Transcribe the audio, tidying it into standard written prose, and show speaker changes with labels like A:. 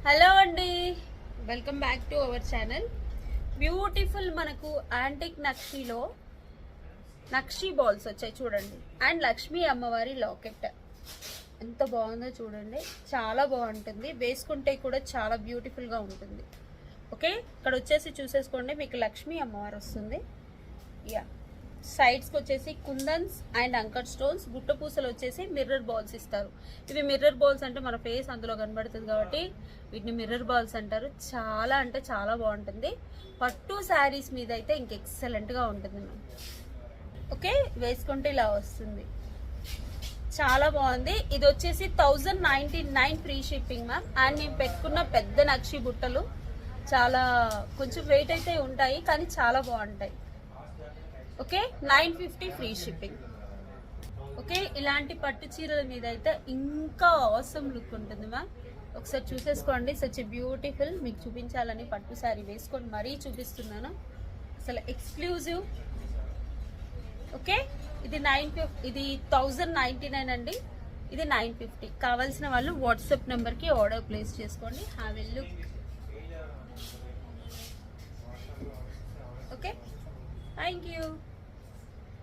A: Hello అండి, welcome back to our channel. Beautiful మనకు antique నక్షీలో nakshi balls వచ్చాయి చూడండి. అండ్ లక్ష్మీ అమ్మవారి లాకెట్ ఎంత బాగుందో చూడండి. చాలా బాగుంటుంది, వేసుకుంటే కూడా చాలా బ్యూటిఫుల్గా ఉంటుంది. ఓకే, ఇక్కడ వచ్చేసి చూసేసుకోండి, మీకు లక్ష్మీ అమ్మవారు వస్తుంది. యా, సైడ్స్కి వచ్చేసి కుందన్స్ అండ్ అంకర్ స్టోన్స్, గుట్ట పూసలు వచ్చేసి మిర్రర్ బాల్స్ ఇస్తారు. ఇవి మిర్రర్ బాల్స్ అంటే మన ఫేస్ అందులో కనబడుతుంది కాబట్టి వీటిని మిర్రర్ బాల్స్ అంటారు. చాలా అంటే చాలా బాగుంటుంది. పట్టు శారీస్ మీద అయితే ఇంక ఎక్సలెంట్గా ఉంటుంది మ్యామ్. ఓకే, వేసుకుంటే ఇలా వస్తుంది, చాలా బాగుంది. ఇది వచ్చేసి 1099 ఫ్రీ షిప్పింగ్ మ్యామ్. అండ్ నేను పెట్టుకున్న పెద్ద నక్షి బుట్టలు చాలా కొంచెం వెయిట్ అయితే ఉంటాయి, కానీ చాలా బాగుంటాయి. Okay, 950 free shipping. ఓకే, ఇలాంటి పట్టు చీరల మీద అయితే ఇంకా ఆసమ్ లుక్ ఉంటుంది మ్యామ్. ఒకసారి చూసేసుకోండి. సచ్ బ్యూటిఫుల్, మీకు చూపించాలని పట్టు శారీ వేసుకొని మరీ చూపిస్తున్నాను. అసలు ఎక్స్క్లూజివ్. ఓకే, ఇది 1099 అండి, ఇది 950. కావాల్సిన వాళ్ళు వాట్సాప్ నెంబర్కి ఆర్డర్ ప్లేస్ చేసుకోండి. Have a look.